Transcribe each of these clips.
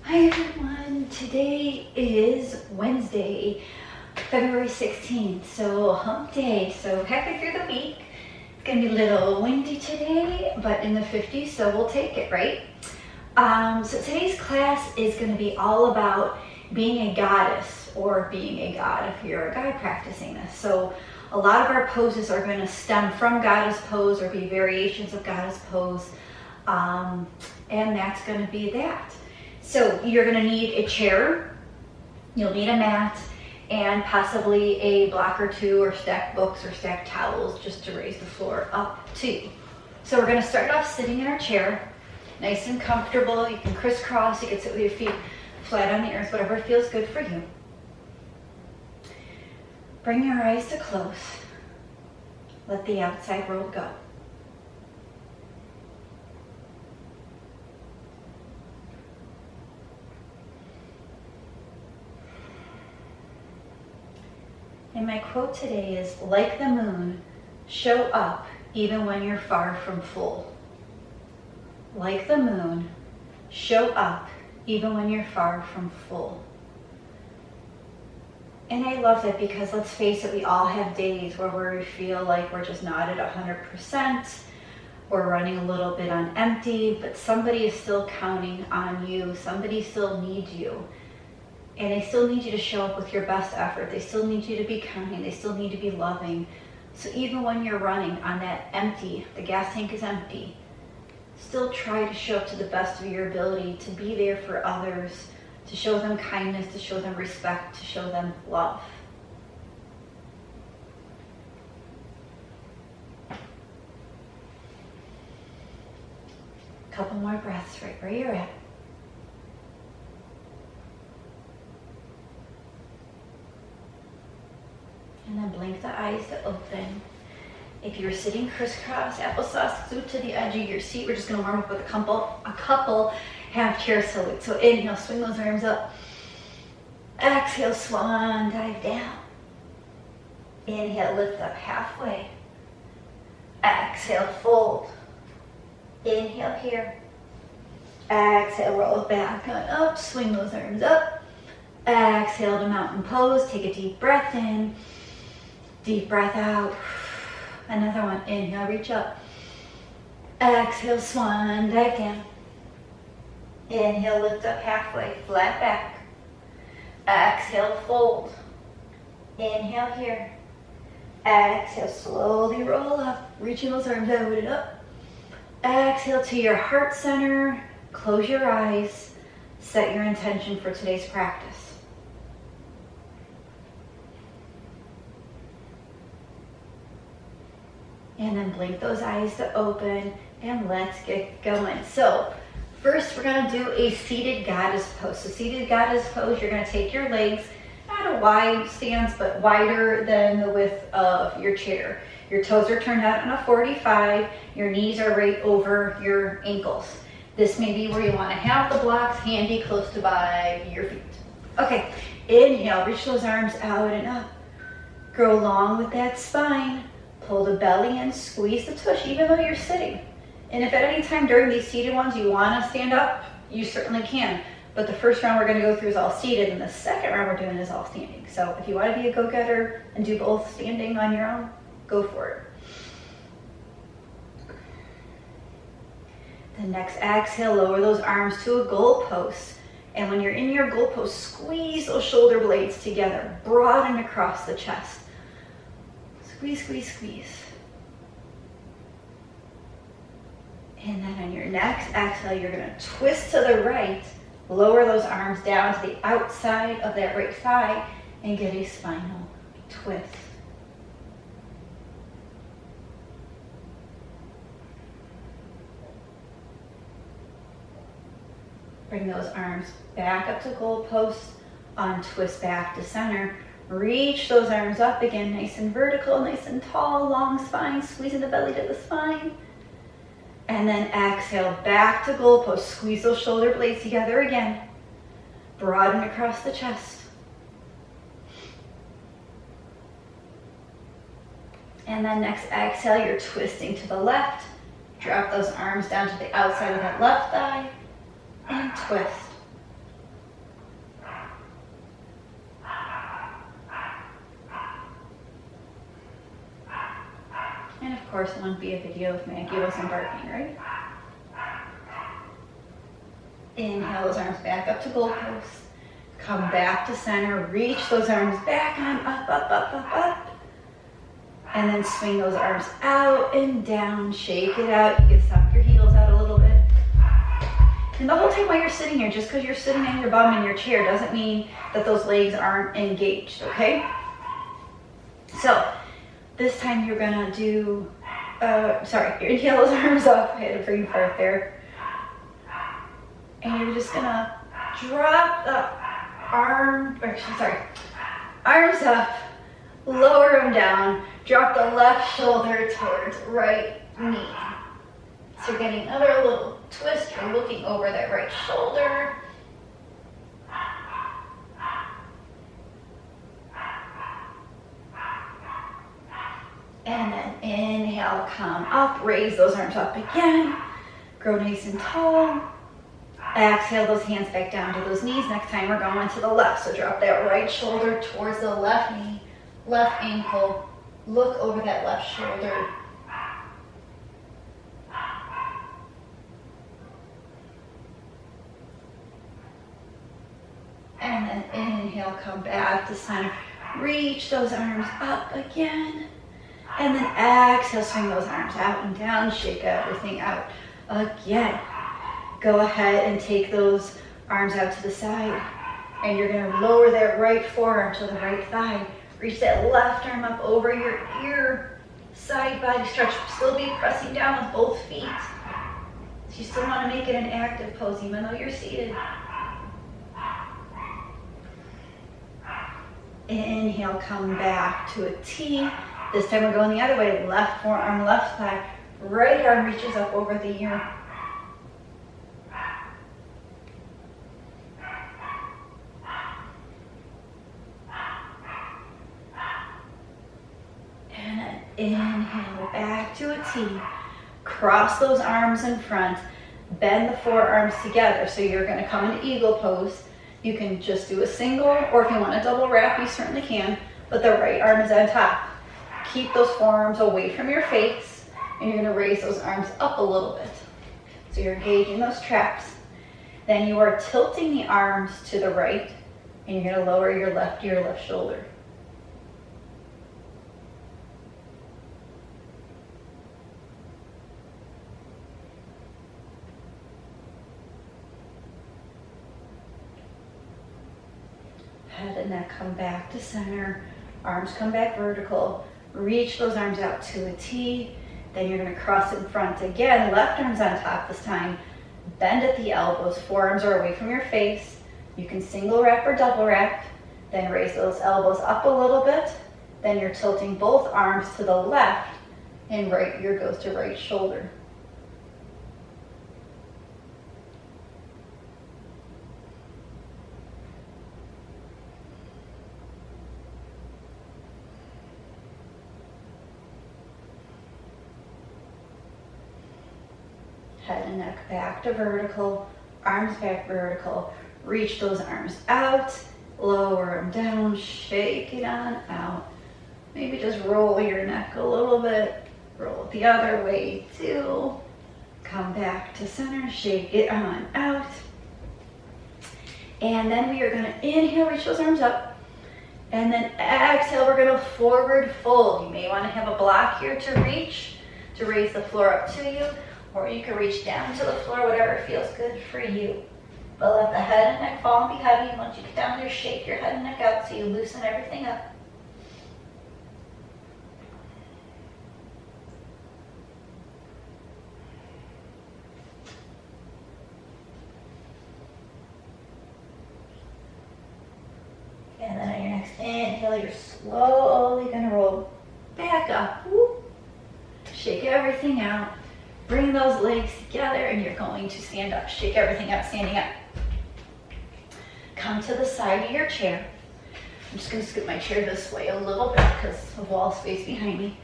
Hi everyone, today is Wednesday, February 16th, so hump day, so halfway through the week. It's gonna be a little windy today, but in the 50s, so we'll take it, right? So today's class is gonna be all about being a goddess or being a god if you're a guy practicing this. So a lot of our poses are gonna stem from goddess pose or be variations of goddess pose, and that's gonna be that. So you're gonna need a chair, you'll need a mat, and possibly a block or two or stacked books or stacked towels just to raise the floor up too. So we're gonna start off sitting in our chair, nice and comfortable. You can crisscross, you can sit with your feet flat on the earth, whatever feels good for you. Bring your eyes to close. Let the outside world go. And my quote today is, like the moon, show up even when you're far from full. Like the moon, show up even when you're far from full. And I love that because let's face it, we all have days where we feel like we're just not at 100%. We're running a little bit on empty, but somebody is still counting on you. Somebody still needs you. And they still need you to show up with your best effort. They still need you to be kind. They still need to be loving. So even when you're running on that empty, the gas tank is empty, still try to show up to the best of your ability to be there for others, to show them kindness, to show them respect, to show them love. A couple more breaths right where you're at. And then blink the eyes to open. If you're sitting crisscross, applesauce, scoot to the edge of your seat. We're just gonna warm up with a couple half chair salutes. So inhale, swing those arms up. Exhale, swan dive down. Inhale, lift up halfway. Exhale, fold. Inhale here. Exhale, roll back on up, swing those arms up. Exhale to mountain pose, take a deep breath in. Deep breath out. Another one. Inhale, reach up. Exhale, swan dive down. Inhale, lift up halfway, flat back. Exhale, fold. Inhale here. Exhale, slowly roll up, reaching those arms out and up. Exhale to your heart center. Close your eyes. Set your intention for today's practice. And then blink those eyes to open and let's get going. So first we're gonna do a seated goddess pose. So seated goddess pose, you're gonna take your legs, not a wide stance, but wider than the width of your chair. Your toes are turned out on a 45, your knees are right over your ankles. This may be where you wanna have the blocks handy close to by your feet. Okay, inhale, reach those arms out and up. Grow long with that spine. Pull the belly in, squeeze the tush, even though you're sitting. And if at any time during these seated ones you want to stand up, you certainly can. But the first round we're going to go through is all seated, and the second round we're doing is all standing. So if you want to be a go-getter and do both standing on your own, go for it. The next exhale, lower those arms to a goal pose. And when you're in your goal pose, squeeze those shoulder blades together, broaden across the chest. Squeeze, squeeze, squeeze. And then on your next exhale, you're gonna twist to the right, lower those arms down to the outside of that right thigh and get a spinal twist. Bring those arms back up to goal post, untwist back to center. Reach those arms up again, nice and vertical, nice and tall, long spine, squeezing the belly to the spine. And then exhale, back to goal post. Squeeze those shoulder blades together again. Broaden across the chest. And then next exhale, you're twisting to the left. Drop those arms down to the outside of that left thigh and twist. course, it wouldn't be a video if Maggie wasn't barking, right? Inhale those arms back up to goalposts. Come back to center, reach those arms back on, up, up, up, up, up. And then swing those arms out and down, shake it out. You can suck your heels out a little bit. And the whole time while you're sitting here, just because you're sitting on your bum in your chair doesn't mean that those legs aren't engaged, okay? So this time you're gonna do, inhale those arms up. I had a brain fart there. And you're just gonna drop the arms up, lower them down, drop the left shoulder towards right knee. So you're getting another little twist, you're looking over that right shoulder. And then inhale, come up, raise those arms up again, grow nice and tall. Exhale those hands back down to those knees. Next time we're going to the left. So drop that right shoulder towards the left knee, left ankle. Look over that left shoulder. And then inhale, come back to center. Reach those arms up again. And then exhale, swing those arms out and down. Shake everything out again. Go ahead and take those arms out to the side. And you're gonna lower that right forearm to the right thigh. Reach that left arm up over your ear. Side body stretch. Still be pressing down with both feet. So you still wanna make it an active pose even though you're seated. Inhale, come back to a T. This time we're going the other way. Left forearm, left thigh. Right arm reaches up over the ear. And then inhale, back to a T. Cross those arms in front. Bend the forearms together. So you're going to come into eagle pose. You can just do a single, or if you want a double wrap, you certainly can, but the right arm is on top. Keep those forearms away from your face, and you're gonna raise those arms up a little bit. So you're engaging those traps. Then you are tilting the arms to the right, and you're gonna lower your left shoulder. Head and neck come back to center. Arms come back vertical. Reach those arms out to a T. Then you're going to cross in front again. Left arm's on top this time. Bend at the elbows. Forearms are away from your face. You can single wrap or double wrap. Then raise those elbows up a little bit. Then you're tilting both arms to the left, and right ear goes to right shoulder. Head and neck back to vertical, arms back vertical. Reach those arms out, lower them down, shake it on out. Maybe just roll your neck a little bit, roll it the other way too. Come back to center, shake it on out. And then we are gonna inhale, reach those arms up. And then exhale, we're gonna forward fold. You may wanna have a block here to reach, to raise the floor up to you. Or you can reach down to the floor, whatever feels good for you. But let the head and neck fall and be heavy. Once you get down there, shake your head and neck out so you loosen everything up. And then on your next inhale, you're slowly gonna roll back up. Woo. Shake everything out. Bring those legs together and you're going to stand up. Shake everything out, standing up. Come to the side of your chair. I'm just gonna scoot my chair this way a little bit because of wall space behind me.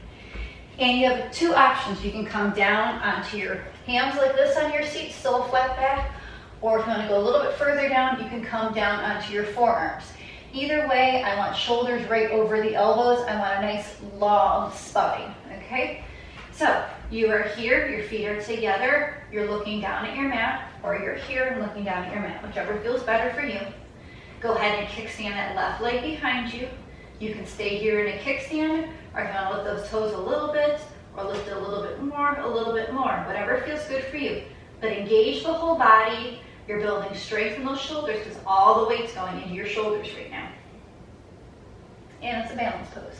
And you have two options. You can come down onto your hands like this on your seat, still a flat back. Or if you wanna go a little bit further down, you can come down onto your forearms. Either way, I want shoulders right over the elbows. I want a nice long spine, okay? So you are here, your feet are together, you're looking down at your mat, or you're here and looking down at your mat, whichever feels better for you. Go ahead and kickstand that left leg behind you. You can stay here in a kickstand, or if you want to lift those toes a little bit, or lift it a little bit more, whatever feels good for you. But engage the whole body. You're building strength in those shoulders because all the weight's going into your shoulders right now. And it's a balance pose.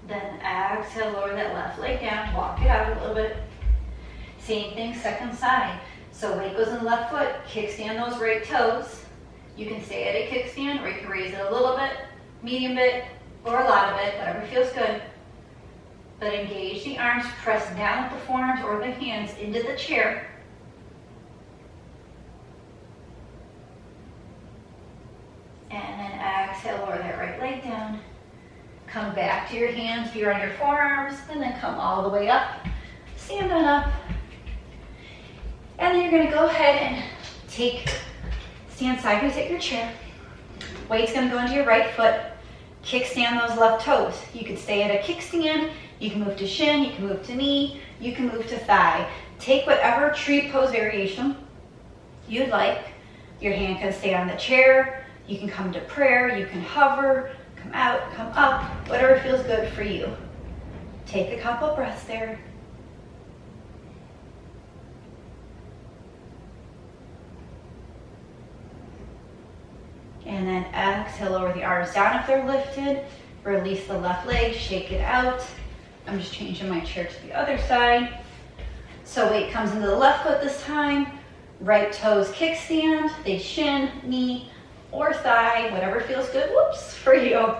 Then exhale, lower that left leg down, walk it out a little bit. Same thing, second side. So weight goes in the left foot, kickstand those right toes. You can stay at a kickstand, or you can raise it a little bit, medium bit, or a lot of it, whatever feels good. But engage the arms, press down with the forearms or the hands into the chair. And then exhale, lower that right leg down. Come back to your hands, feet on your forearms, and then come all the way up. Stand on up. And then you're gonna go ahead and stand sideways at your chair. Weight's gonna go into your right foot. Kickstand those left toes. You can stay at a kickstand, you can move to shin, you can move to knee, you can move to thigh. Take whatever tree pose variation you'd like. Your hand can stay on the chair, you can come to prayer, you can hover, come out, come up, whatever feels good for you. Take a couple breaths there. And then exhale, lower the arms down if they're lifted. Release the left leg, shake it out. I'm just changing my chair to the other side. So weight comes into the left foot this time. Right toes kickstand, they shin, knee, or thigh, whatever feels good, whoops, for you.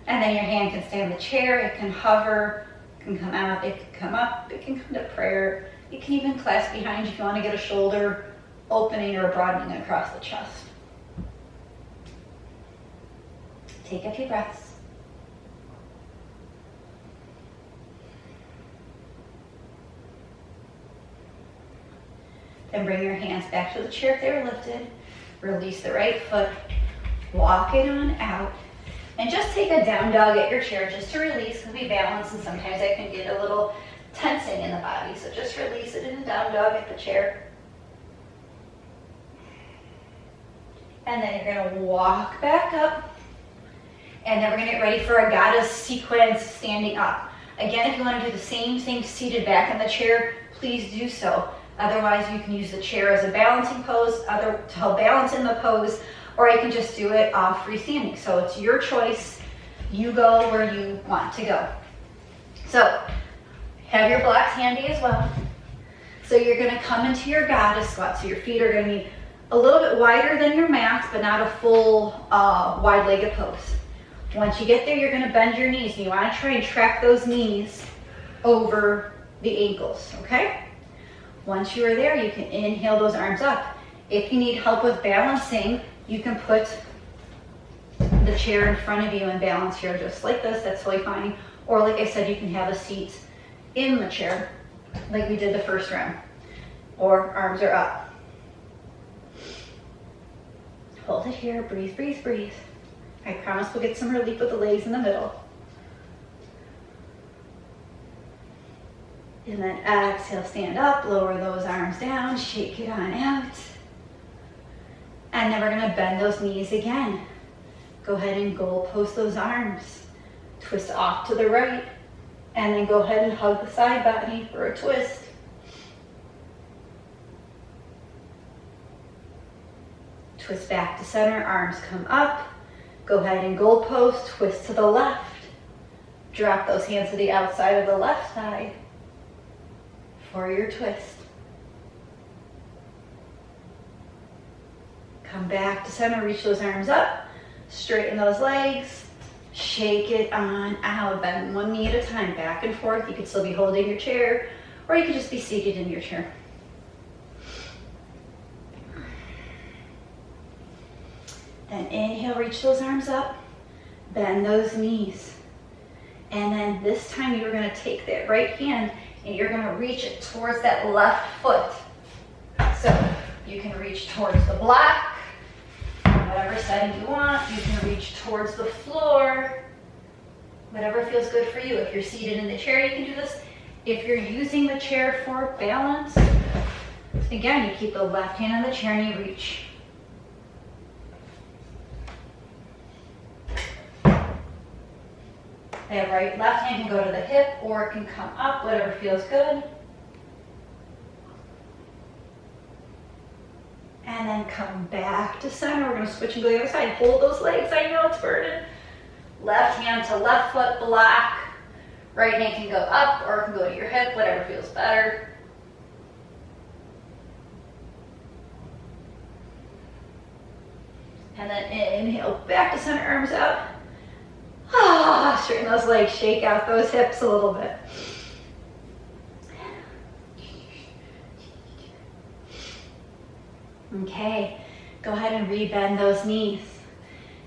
And then your hand can stay on the chair, it can hover, it can come out, it can come up, it can come to prayer. It can even clasp behind you if you want to get a shoulder opening or broadening across the chest. Take a few breaths. Then bring your hands back to the chair if they were lifted. Release the right foot. Walk it on out. And just take a down dog at your chair just to release, because we balance and sometimes that can get a little tensing in the body. So just release it in a down dog at the chair. And then you're going to walk back up. And then we're going to get ready for a goddess sequence standing up. Again, if you want to do the same thing seated back in the chair, please do so. Otherwise, you can use the chair as a balancing pose to help balance in the pose, or you can just do it freestanding. So it's your choice. You go where you want to go. So have your blocks handy as well. So you're going to come into your goddess squat. So your feet are going to be a little bit wider than your mat, but not a full wide-legged pose. Once you get there, you're going to bend your knees, and you want to try and track those knees over the ankles, okay? Once you are there, you can inhale those arms up. If you need help with balancing, you can put the chair in front of you and balance here just like this. That's totally fine. Or like I said, you can have a seat in the chair like we did the first round. Or arms are up. Hold it here. Breathe, breathe, breathe. I promise we'll get some relief with the legs in the middle. And then exhale, stand up, lower those arms down, shake it on out. And then we're gonna bend those knees again. Go ahead and goal post those arms. Twist off to the right, and then go ahead and hug the side body for a twist. Twist back to center, arms come up. Go ahead and goal post, twist to the left. Drop those hands to the outside of the left side for your twist. Come back to center, reach those arms up, straighten those legs, shake it on out. Bend one knee at a time, back and forth. You could still be holding your chair, or you could just be seated in your chair. Then inhale, reach those arms up, bend those knees. And then this time you're gonna take that right hand and you're gonna reach it towards that left foot. So you can reach towards the block, whatever setting you want. You can reach towards the floor, whatever feels good for you. If you're seated in the chair, you can do this. If you're using the chair for balance, again, you keep the left hand on the chair and you reach. The left hand can go to the hip or it can come up, whatever feels good. And then come back to center. We're going to switch and go to the other side. Hold those legs. I know it's burning. Left hand to left foot, block. Right hand can go up or it can go to your hip, whatever feels better. And then inhale, back to center, arms out. Straighten those legs, shake out those hips a little bit. Okay, go ahead and rebend those knees.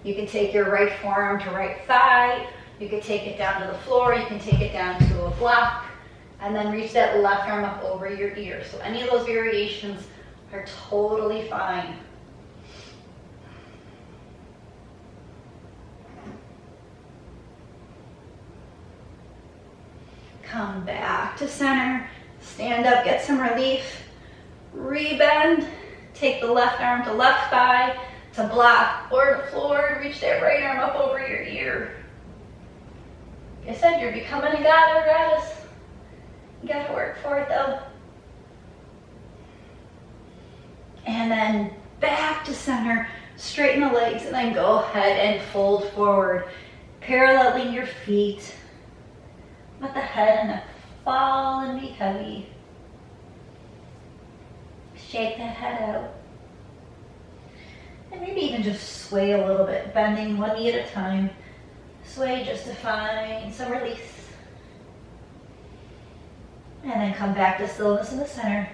You can take your right forearm to right thigh. You can take it down to the floor. You can take it down to a block. And then reach that left arm up over your ear. So any of those variations are totally fine. Come back to center. Stand up, get some relief. Rebend. Take the left arm to left thigh to block or the floor. Reach that right arm up over your ear. Like I said, you're becoming a god or goddess. You gotta work for it though. And then back to center. Straighten the legs and then go ahead and fold forward. Paralleling your feet. Let the head and neck fall and be heavy. Shake that head out. And maybe even just sway a little bit, bending one knee at a time. Sway just to find some release. And then come back to stillness in the center.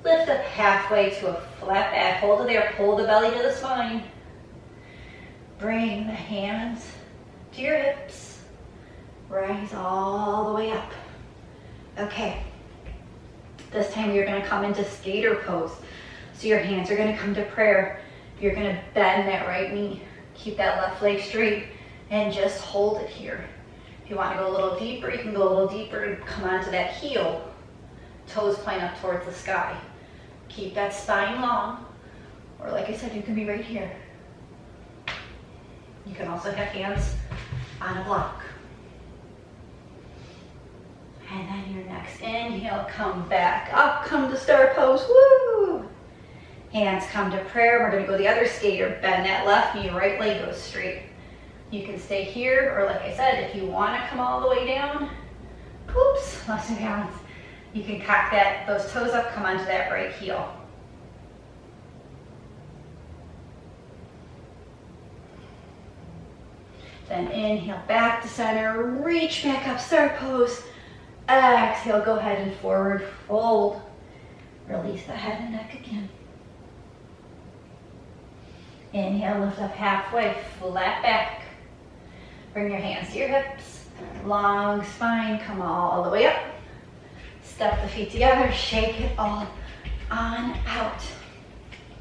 Lift up halfway to a flat back. Hold it there. Pull the belly to the spine. Bring the hands to your hips. Rise all the way up. Okay. This time you're going to come into skater pose. So your hands are going to come to prayer. You're going to bend that right knee. Keep that left leg straight and just hold it here. If you want to go a little deeper, you can go a little deeper and come onto that heel. Toes point up towards the sky. Keep that spine long. Or like I said, you can be right here. You can also have hands on a block. And then your next inhale, come back up, come to star pose, woo! Hands come to prayer. We're gonna go the other skater. Bend that left knee, right leg goes straight. You can stay here, or like I said, if you wanna come all the way down, oops, lost my balance. You can cock those toes up, come onto that right heel. Then inhale, back to center, reach back up, star pose. Exhale, go ahead and forward fold. Release the head and neck again. Inhale, lift up halfway, flat back. Bring your hands to your hips. Long spine, come all the way up. Step the feet together, shake it all on out.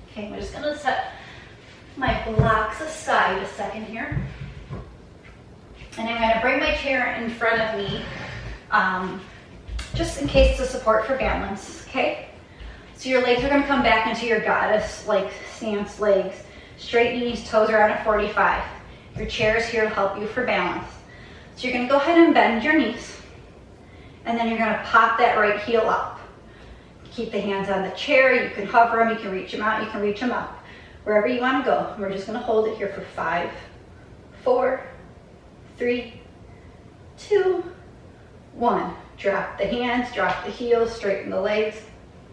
Okay, I'm just gonna set my blocks aside a second here. And I'm gonna bring my chair in front of me. Just in case to support for balance, okay? So your legs are gonna come back into your goddess-like stance legs. Straight knees, toes are on a 45. Your chair is here to help you for balance. So you're gonna go ahead and bend your knees. And then you're gonna pop that right heel up. Keep the hands on the chair. You can hover them, you can reach them out, you can reach them up. Wherever you wanna go. We're just gonna hold it here for 5, 4, 3, 2, 1. Drop the hands, drop the heels, straighten the legs.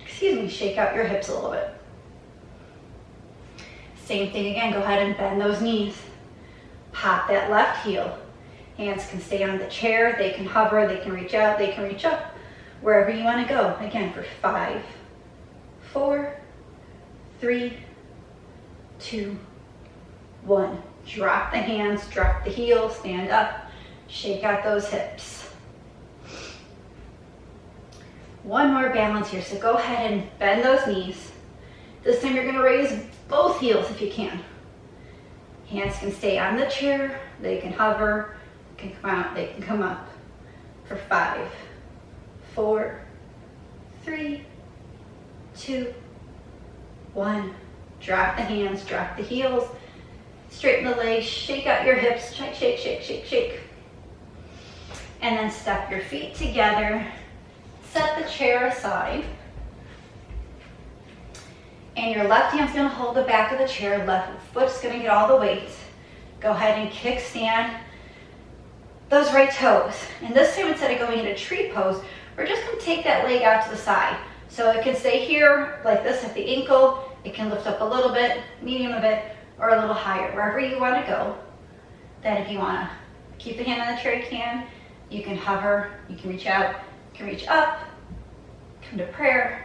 Shake out your hips a little bit. Same thing again, go ahead and bend those knees. Pop that left heel. Hands can stay on the chair, they can hover, they can reach out, they can reach up. Wherever you want to go. Again, for 5, 4, 3, 2, 1. Drop the hands, drop the heels, stand up, shake out those hips. One more balance here, so go ahead and bend those knees. This time you're gonna raise both heels if you can. Hands can stay on the chair, they can hover, can come out, they can come up for 5, 4, 3, 2, 1. Drop the hands, drop the heels, straighten the legs, shake out your hips, shake, shake, shake, shake, shake. And then step your feet together, set the chair aside. And your left hand's gonna hold the back of the chair, left foot's gonna get all the weight. Go ahead and kickstand those right toes. And this time, instead of going into tree pose, we're just gonna take that leg out to the side. So it can stay here like this at the ankle. It can lift up a little bit, medium a bit, or a little higher, wherever you wanna go. Then if you wanna keep the hand on the chair, you can. You can hover, you can reach out, you can reach up, come to prayer.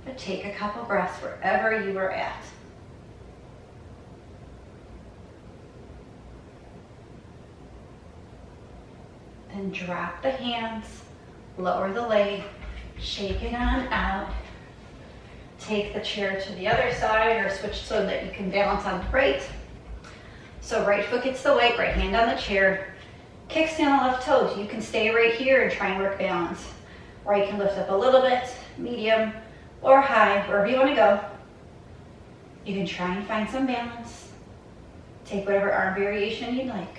But take a couple breaths wherever you are at. Then drop the hands, lower the leg, shake it on out. Take the chair to the other side or switch so that you can balance on the right. So right foot gets the weight, right hand on the chair. Kickstand the left toes. You can stay right here and try and work balance. Or you can lift up a little bit, medium or high, wherever you want to go. You can try and find some balance. Take whatever arm variation you'd like.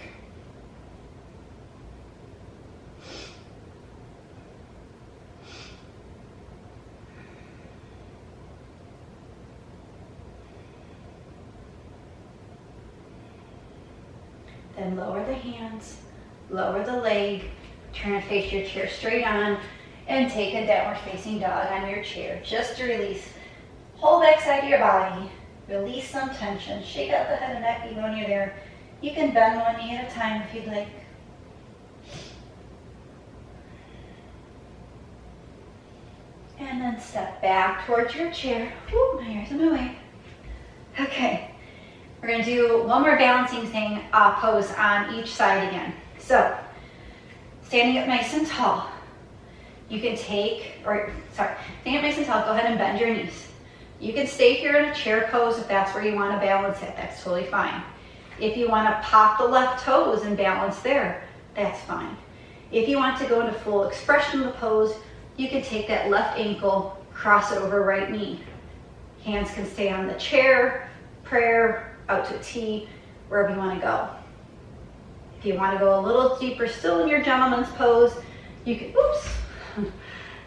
Then lower the hands, lower the leg, turn and face your chair straight on, and take a downward facing dog on your chair, just to release whole back side of your body. Release some tension, shake out the head and neck even when you're there. You can bend one knee at a time if you'd like. And then step back towards your chair. Ooh, my hair's in my way. Okay, we're gonna do one more balancing thing pose on each side again. So, standing up nice and tall. You can standing up nice and tall, go ahead and bend your knees. You can stay here in a chair pose if that's where you want to balance it, that's totally fine. If you want to pop the left toes and balance there, that's fine. If you want to go into full expression of the pose, you can take that left ankle, cross it over right knee. Hands can stay on the chair, prayer, out to a T, wherever you want to go. If you want to go a little deeper still in your gentleman's pose, you can,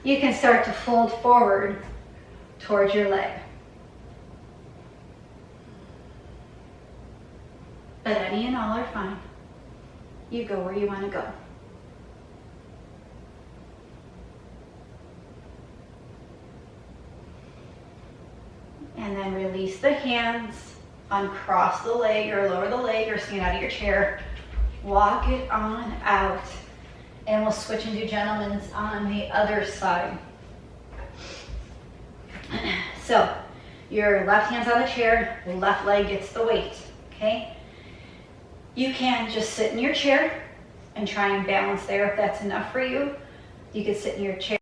you can start to fold forward towards your leg. But any and all are fine. You go where you want to go. And then release the hands, uncross the leg or lower the leg or stand out of your chair. Walk it on out. And we'll switch and do gentlemen's on the other side. So, your left hand's on the chair, left leg gets the weight, okay? You can just sit in your chair and try and balance there if that's enough for you. You can sit in your chair.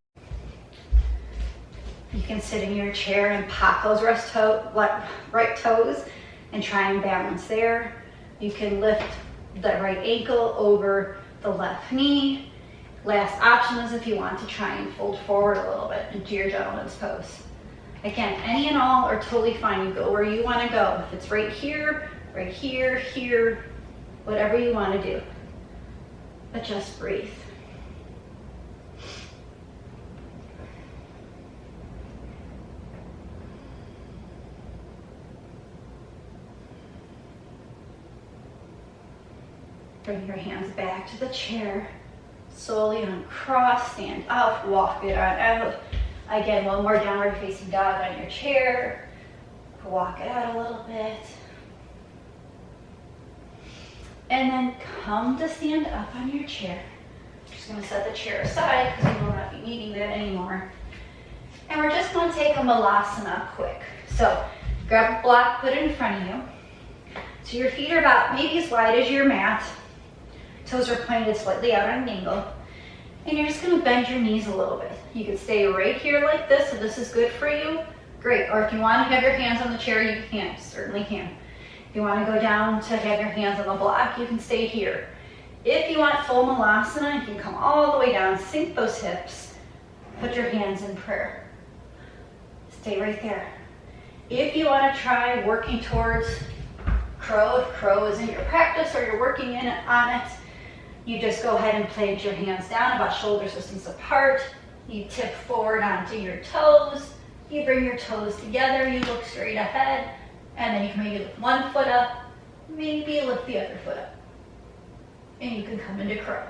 You can sit in your chair and pop those right toes and try and balance there. You can lift the right ankle over the left knee. Last option is if you want to try and fold forward a little bit into your gentleman's pose. Again, any and all are totally fine. You go where you want to go. If it's right here, here, whatever you want to do. But just breathe. Bring your hands back to the chair. Slowly uncross, stand up, walk it on out. Again, one more downward facing dog on your chair. Walk it out a little bit. And then come to stand up on your chair. Just going to set the chair aside because you will not be needing that anymore. And we're just going to take a malasana quick. So grab a block, put it in front of you. So your feet are about maybe as wide as your mat. Toes are pointed slightly out on an angle. And you're just going to bend your knees a little bit. You can stay right here like this if this is good for you. Great. Or if you want to have your hands on the chair, you can. Certainly can. If you want to go down to have your hands on the block, you can stay here. If you want full malasana, you can come all the way down, sink those hips, put your hands in prayer. Stay right there. If you want to try working towards crow, if crow is in your practice or you're working on it, you just go ahead and plant your hands down about shoulder distance apart. You tip forward onto your toes. You bring your toes together. You look straight ahead. And then you can maybe lift one foot up. Maybe lift the other foot up. And you can come into crow.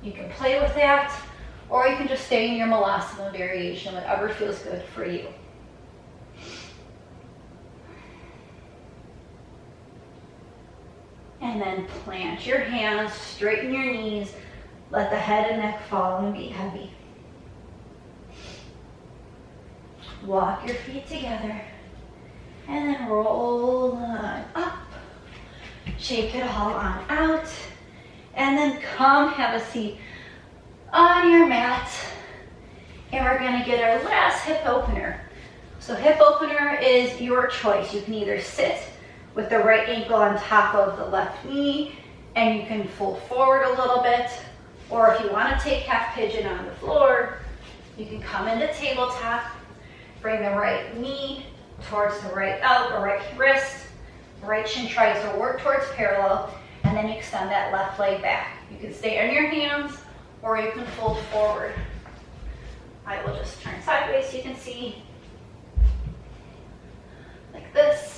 You can play with that, or you can just stay in your malasana variation, whatever feels good for you. And then plant your hands, straighten your knees, let the head and neck fall and be heavy. Walk your feet together and then roll on up. Shake it all on out. And then come have a seat on your mat. And we're going to get our last hip opener. So hip opener is your choice. You can either sit with the right ankle on top of the left knee, and you can fold forward a little bit. Or if you want to take half pigeon on the floor, you can come into tabletop, bring the right knee towards the right elbow, right wrist, right shin tries to work towards parallel, and then you extend that left leg back. You can stay on your hands, or you can fold forward. I will just turn sideways so you can see, like this.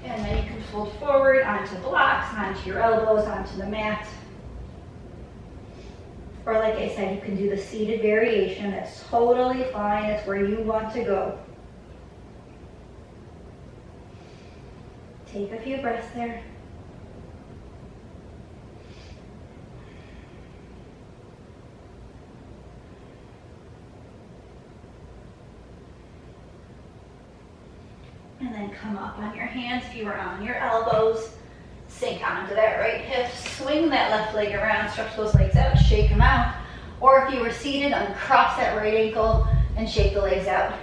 And then you can fold forward onto blocks, onto your elbows, onto the mat. Or like I said, you can do the seated variation. That's totally fine. It's where you want to go. Take a few breaths there. And then come up on your hands. If you were on your elbows, sink onto that right hip. Swing that left leg around, stretch those legs out, shake them out. Or if you were seated, uncross that right ankle and shake the legs out.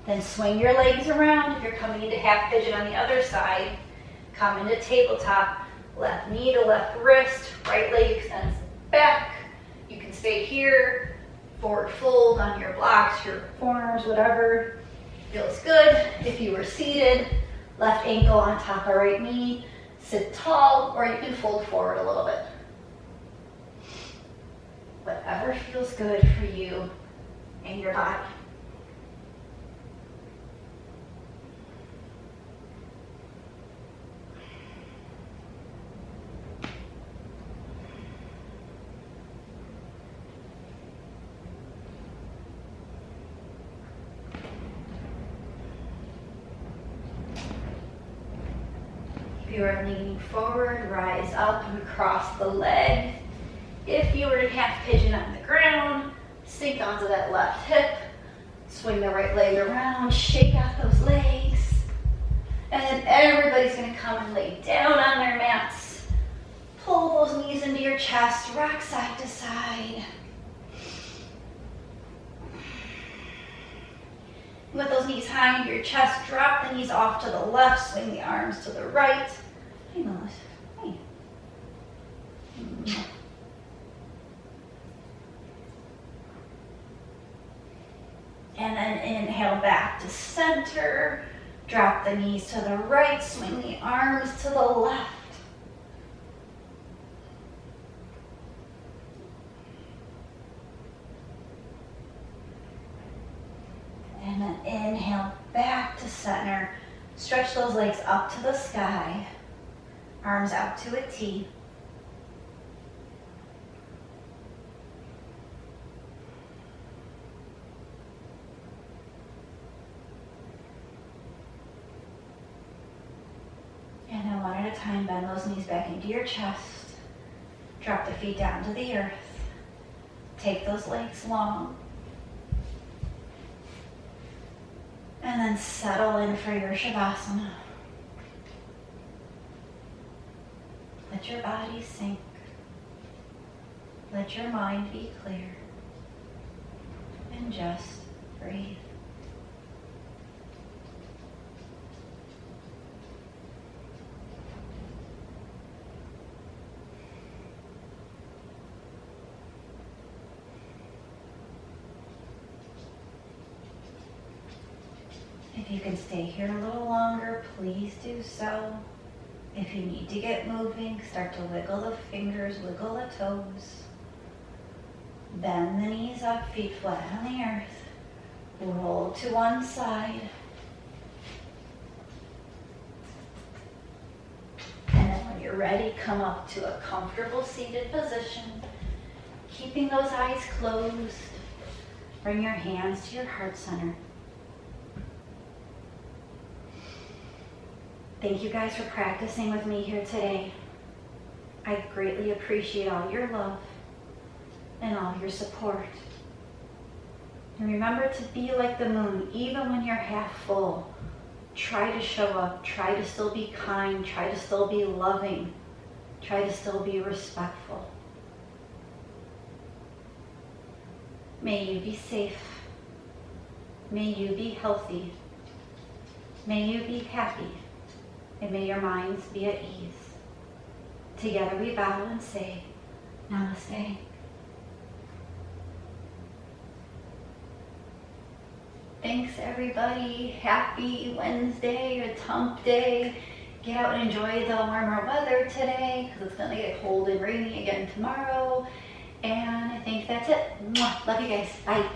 Then swing your legs around. If you're coming into half pigeon on the other side, come into tabletop. Left knee to left wrist, right leg extends back. You can stay here, forward fold on your blocks, your forearms, whatever feels good. If you were seated, left ankle on top of right knee, sit tall, or you can fold forward a little bit. Whatever feels good for you and your body. If you are leaning forward, rise up and cross the leg. If you were to half pigeon on the ground, sink onto that left hip, swing the right leg around, shake out those legs, and then everybody's going to come and lay down on their mats. Pull those knees into your chest, rock side to side. With those knees high into your chest, drop the knees off to the left, swing the arms to the right. Hey, Melissa. Hey. And then inhale back to center. Drop the knees to the right, swing the arms to the left. And then inhale back to center. Stretch those legs up to the sky. Arms out to a T. And then one at a time, bend those knees back into your chest. Drop the feet down to the earth. Take those legs long. And then settle in for your Shavasana. Let your body sink. Let your mind be clear. And just breathe. you can stay here a little longer, please do so. If you need to get moving, start to wiggle the fingers, wiggle the toes. Bend the knees up, feet flat on the earth. Roll to one side. And then when you're ready, come up to a comfortable seated position. Keeping those eyes closed. Bring your hands to your heart center. Thank you guys for practicing with me here today. I greatly appreciate all your love and all your support. And remember to be like the moon, even when you're half full. Try to show up, try to still be kind, try to still be loving, try to still be respectful. May you be safe. May you be healthy. May you be happy. And may your minds be at ease. Together we bow and say, Namaste. Thanks everybody. Happy Wednesday, a hump day. Get out and enjoy the warmer weather today because it's going to get cold and rainy again tomorrow. And I think that's it. Mwah. Love you guys. Bye.